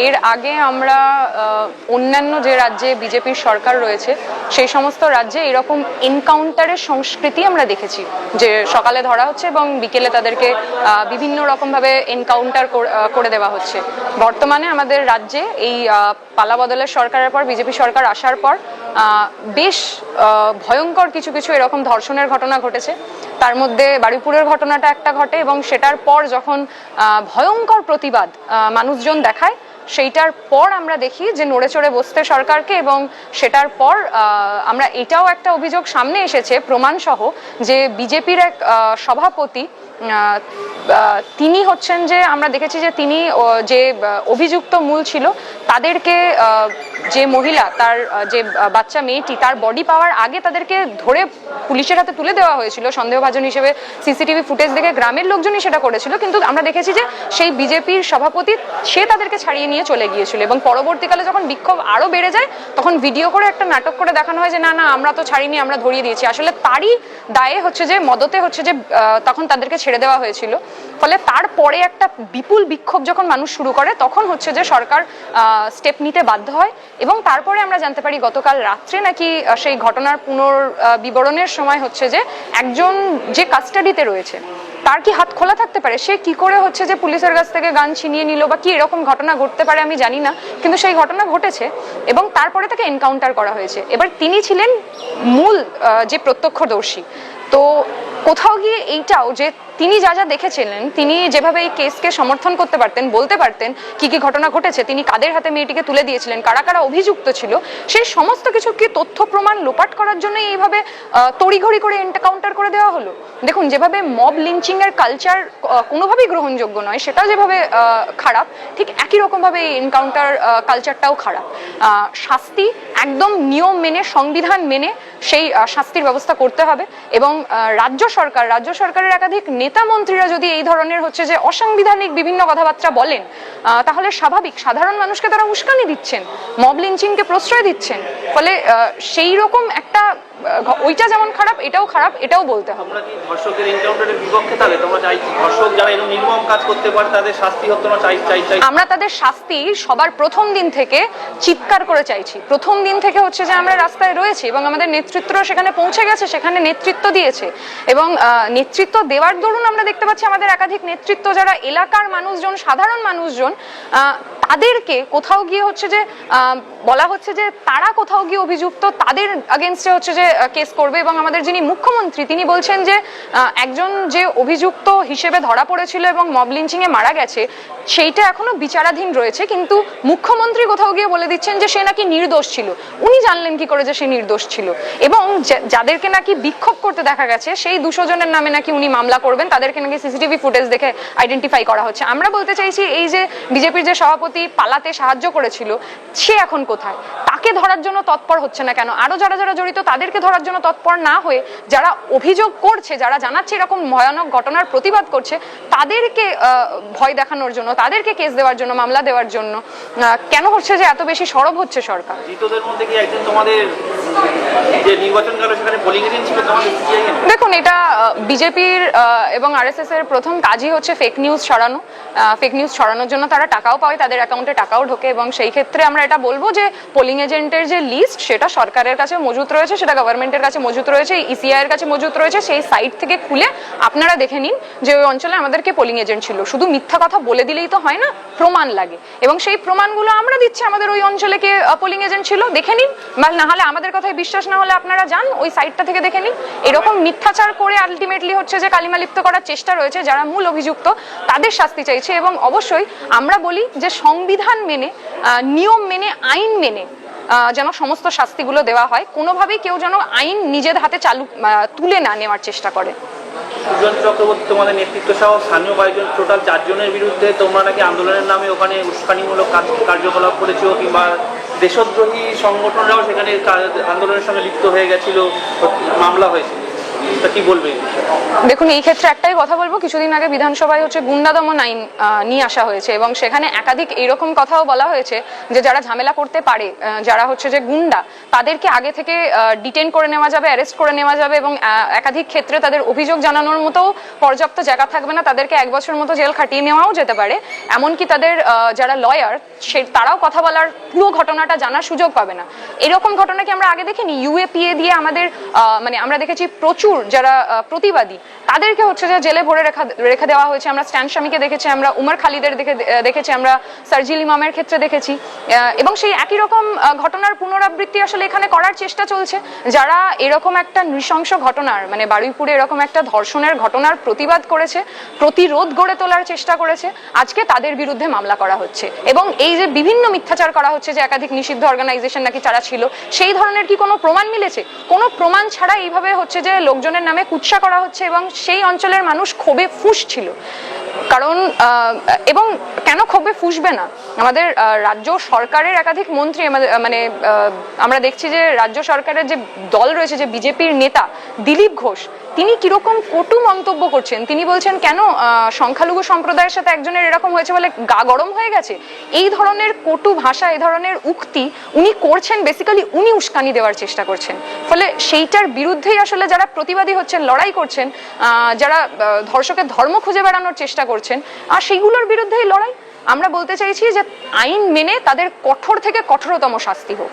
এর আগে আমরা অন্যান্য যে রাজ্যে বিজেপির সরকার রয়েছে সেই সমস্ত রাজ্যে এরকম এনকাউন্টারের সংস্কৃতি আমরা দেখেছি, যে সকালে ধরা হচ্ছে এবং বিকেলে তাদেরকে বিভিন্ন রকমভাবে এনকাউন্টার করে দেওয়া হচ্ছে। বর্তমানে আমাদের রাজ্যে এই পালাবদলের সরকারের পর, বিজেপি সরকার আসার পর বেশ ভয়ঙ্কর কিছু কিছু এরকম ধর্ষণের ঘটনা ঘটেছে। তার মধ্যে বারুইপুরের ঘটনাটা একটা ঘটে, এবং সেটার পর যখন ভয়ঙ্কর প্রতিবাদ মানুষজন দেখায়, সেইটার পর আমরা দেখি যে নড়ে চড়ে বসতে সরকারকে, এবং সেটার পর আমরা এটাও একটা অভিযোগ সামনে এসেছে প্রমাণসহ যে বিজেপির এক সভাপতি তিনি হচ্ছেন যে, আমরা দেখেছি যে তিনি যে অভিযুক্ত মূল ছিল তাদেরকে, যে মহিলা তার যে বাচ্চা মেয়েটি তার বডি পাওয়ার আগে তাদেরকে ধরে পুলিশের হাতে তুলে দেওয়া হয়েছিল সন্দেহভাজন হিসেবে। সিসিটিভি ফুটেজ দেখে গ্রামের লোকজনই সেটা করেছিল, কিন্তু আমরা দেখেছি যে সেই বিজেপির সভাপতি সে তাদেরকে ছাড়িয়ে নিয়ে চলে গিয়েছিল, এবং পরবর্তীকালে যখন বিক্ষোভ আরো বেড়ে যায় তখন ভিডিও করে একটা নাটক করে দেখানো হয় যে না না আমরা তো ছাড়িনি, আমরা ধরিয়ে দিয়েছি। আসলে তারই দায়ে হচ্ছে যে মদতে হচ্ছে যে তখন তাদেরকে ছেড়ে দেওয়া হয়েছিল। ফলে তারপরে একটা বিপুল বিক্ষোভ যখন মানুষ শুরু করে তখন হচ্ছে যে সরকার স্টেপ নিতে বাধ্য হয়, এবং তারপরে আমরা জানতে পারি গতকাল রাত্রে নাকি সেই ঘটনার পুনর্বিবরণের সময় হচ্ছে যে একজন যে কাস্টাডিতে রয়েছে তার কি হাত খোলা থাকতে পারে, সে কি করে হচ্ছে যে পুলিশের কাছ থেকে গান ছিনিয়ে নিল বা কি এরকম ঘটনা ঘটতে পারে আমি জানি না, কিন্তু সেই ঘটনা ঘটেছে এবং তারপরে তাকে এনকাউন্টার করা হয়েছে। এবার তিনি ছিলেন মূল যে প্রত্যক্ষদর্শী। তো কোথাও গিয়ে এইটাও যে তিনি যা যা দেখেছিলেন, তিনি যেভাবে এই কেসকে সমর্থন করতে পারতেন, বলতে পারতেন কি কি ঘটনা ঘটেছে, তিনি কাদের হাতে মেয়েটিকে তুলে দিয়েছিলেন, কারা কারা অভিযুক্ত ছিল, সেই সমস্ত কিছু কি তথ্য প্রমাণ লোপাট করার জন্য এইভাবে তড়িঘড়ি করে এনকাউন্টার করে দেওয়া হলো। দেখুন, যেভাবে মব লিঞ্চিং এর কালচার কোনোভাবেই গ্রহণযোগ্য নয়, সেটা যেভাবে খারাপ, ঠিক একই রকম ভাবে এই এনকাউন্টার কালচারটাও খারাপ। শাস্তি একদম নিয়ম মেনে, সংবিধান মেনে সেই শাস্তির ব্যবস্থা করতে হবে, এবং রাজ্য সরকারের একাধিক নেতা মন্ত্রীরা যদি এই ধরনের হচ্ছে যে অসাংবিধানিক বিভিন্ন কথাবার্তা বলেন, তাহলে স্বাভাবিক সাধারণ মানুষকে তারা উস্কানি দিচ্ছেন, মব লিঞ্চিংকে প্রশ্রয় দিচ্ছেন। ফলে সেই রকম একটা, ওইটা যেমন খারাপ এটাও খারাপ, এটাও বলতে হবে। আমরা কি ধর্ষকের এনকাউন্টারের বিপক্ষে? তাহলে তোমরা চাই ধর্ষক যারা এরকম নির্মম কাজ করতে পারে তাদের শাস্তি হোক, তোমরা চাই? আমরা তাদের শাস্তি সবার প্রথম দিন থেকে চিৎকার করে চাইছি। প্রথম দিন থেকে হচ্ছে যে আমরা রাস্তায় রয়েছি, এবং আমাদের নেতৃত্বরা সেখানে পৌঁছে গেছে, সেখানে নেতৃত্ব দিয়েছে, এবং নেতৃত্ব দেওয়ার দরুন আমরা দেখতে পাচ্ছি আমাদের একাধিক নেতৃত্ব যারা এলাকার মানুষজন, সাধারণ মানুষজন, তাদেরকে কোথাও গিয়ে হচ্ছে যে বলা হচ্ছে যে তারা কোথাও গিয়ে অভিযুক্ত, তাদের আগেনস্টে হচ্ছে যে কেস করবে। এবং আমাদের যিনি মুখ্যমন্ত্রী তিনি বলছেন যে একজন যে অভিযুক্ত হিসেবে ধরা পড়েছিল এবং মব লিঞ্চিং এ মারা গেছে সেইটা এখনো বিচারাধীন রয়েছে, কিন্তু মুখ্যমন্ত্রী কোথাও গিয়ে বলে দিচ্ছেন যে সে নাকি নির্দোষ ছিল। উনি জানলেন কি করে যে সে নির্দোষ ছিল? এবং যাদেরকে নাকি বিক্ষোভ করতে দেখা গেছে সেই 200 জনের নামে নাকি উনি মামলা করবেন, তাদেরকে নাকি সিসিটিভি ফুটেজ দেখে আইডেন্টিফাই করা হচ্ছে। আমরা বলতে চাইছি এই যে বিজেপির যে সভাপতি পালাতে সাহায্য করেছিল সে এখন কোথায়? তাকে ধরার জন্য তৎপর হচ্ছে না কেন? আরো যারা যারা জড়িত তাদেরকে ধরার জন্য তৎপর না হয়ে যারা অভিযোগ করছে, যারা জানাচ্ছে এরকম ভয়ানক ঘটনার প্রতিবাদ করছে, তাদেরকে ভয় দেখানোর জন্য, তাদেরকে কেস দেওয়ার জন্য, মামলা দেওয়ার জন্য কেন হচ্ছে যে এত বেশি সরব হচ্ছে সরকার? জিতদের মধ্যে কি একজন তোমাদের যে নির্বাচন গেল সেখানে পোলিং এজেন্ট ছিল তোমাদের? দেখুন, এটা বিজেপির এবং আরএসএস এর প্রথম কাজই হচ্ছে ফেক নিউজ ছড়ানো। ফেক নিউজ ছড়ানোর জন্য তারা টাকাও পায়, তাদের অ্যাকাউন্টে টাকাও ঢোকে, এবং সেই ক্ষেত্রে আমরা এটা বলবো যে পোলিং এজেন্টের যে লিস্ট সেটা সরকারের কাছে মজুত রয়েছে, সেটা গভর্নমেন্টের কাছে মজুত রয়েছে, ইসিআই এর কাছে মজুত রয়েছে। সেই সাইট থেকে খুলে আপনারা দেখে নিন যে ওই অঞ্চলে আমাদেরকে পোলিং এজেন্ট ছিল। শুধু মিথ্যা কথা বলে দিলেই তো হয় না, প্রমাণ লাগে, এবং সেই প্রমাণগুলো আমরা দিচ্ছি। আমাদের ওই অঞ্চলে কে পোলিং এজেন্ট ছিল দেখে নিন, বা না হলে আমাদের কথায় বিশ্বাস না হলে আপনারা যান ওই সাইটটা থেকে দেখে নিন। এরকম মিথ্যাচার করে আলটিমেটলি হচ্ছে যে কালিমালিপ্ত করার চেষ্টা রয়েছে। যারা মূল অভিযুক্ত তাদের শাস্তি চাইছে, এবং অবশ্যই আমরা বলি যে সংবিধান মেনে, নিয়ম মেনে, আইন মেনে যেন সমস্ত শাস্তিগুলো দেওয়া হয়। কোনোভাবেই কেউ যেন আইন নিজের হাতে তুলে না নেওয়ার চেষ্টা করে। সুজন চক্রবর্তী তোমাদের নেতৃত্ব সহ স্থানীয় কয়েকজন, টোটাল 4 জনের বিরুদ্ধে তোমরা নাকি আন্দোলনের নামে ওখানে উস্কানিমূলক কার্যকলাপ করেছো, কিংবা দেশদ্রোহী সংগঠনরাও সেখানে আন্দোলনের সঙ্গে লিপ্ত হয়ে গেছিল, মামলা হয়েছে। তা কি বলবে এই বিষয়ে? দেখুন, এই ক্ষেত্রে একটাই কথা বলবো, কিছুদিন আগে বিধানসভায় গুন্ডা দমন আইন নিয়ে আসা হয়েছে এবং সেখানে একাধিক এইরকম কথাও বলা হয়েছে যে যারা ঝামেলা করতে পারে, যারা যে গুন্ডা, তাদেরকে আগে থেকে ডিটেন করে নেওয়া যাবে, অ্যারেস্ট করে নেওয়া যাবে এবং একাধিক ক্ষেত্রে তাদের অভিযোগ জানানোর মতো পর্যাপ্ত জায়গা থাকবে না, তাদেরকে 1 বছর মতো জেল খাটিয়ে নেওয়াও যেতে পারে। এমনকি তাদের যারা লয়ার তারাও কথা বলার পুরো ঘটনাটা জানার সুযোগ পাবে না। এরকম ঘটনা কি আমরা আগে দেখিনি? ইউএপিএ দিয়ে আমাদের আমরা দেখেছি প্রচুর যারা প্রতিবাদী তাদেরকে যে জেলে ভরে রেখে দেওয়া হয়েছে। আমরা স্ট্যান স্বামীকে দেখেছি, আমরা উমর খালিদের দেখেছি, আমরা সার্জিল ইমামের ক্ষেত্রে দেখেছি এবং সেই একই রকম ঘটনার পুনরাবৃত্তি এখানে করার চেষ্টা চলছে। যারা এরকম একটা নৃশংস ঘটনার বারুইপুরে এরকম একটা ধর্ষণের ঘটনার প্রতিবাদ করেছে, প্রতিরোধ গড়ে তোলার চেষ্টা করেছে, আজকে তাদের বিরুদ্ধে মামলা করা হচ্ছে এবং এই যে বিভিন্ন মিথ্যাচার করা হচ্ছে যে একাধিক নিষিদ্ধ অর্গানাইজেশন নাকি তারা ছিল, সেই ধরনের কি কোনো প্রমাণ মিলেছে? কোনো প্রমাণ ছাড়া এইভাবে যে লোকজনের নামে কুৎসা করা হচ্ছে এবং সেই অঞ্চলের মানুষ ক্ষোভে ফুঁসছিল। কারণ এবং কেন ক্ষোভে ফুঁসবে না? আমাদের রাজ্য সরকারের একাধিক মন্ত্রী, আমরা দেখছি যে রাজ্য সরকারের যে দল রয়েছে, যে বিজেপির নেতা দিলীপ ঘোষ, তিনি কিরকম কটু মন্তব্য করছেন। তিনি বলছেন কেন সংখ্যালঘু সম্প্রদায়ের সাথে একজনের এরকম হয়েছে বলে গা গরম হয়ে গেছে। এই ধরনের কটু ভাষা, এই ধরনের উক্তি উনি করছেন, বেসিক্যালি উনি উস্কানি দেওয়ার চেষ্টা করছেন। ফলে সেইটার বিরুদ্ধেই যারা প্রতিবাদী হচ্ছেন, লড়াই করছেন, যারা ধর্ষকের ধর্ম খুঁজে বেড়ানোর চেষ্টা করছেন, আর সেইগুলোর বিরুদ্ধেই লড়াই। আমরা বলতে চাইছি যে আইন মেনে তাদের কঠোর থেকে কঠোরতম শাস্তি হোক।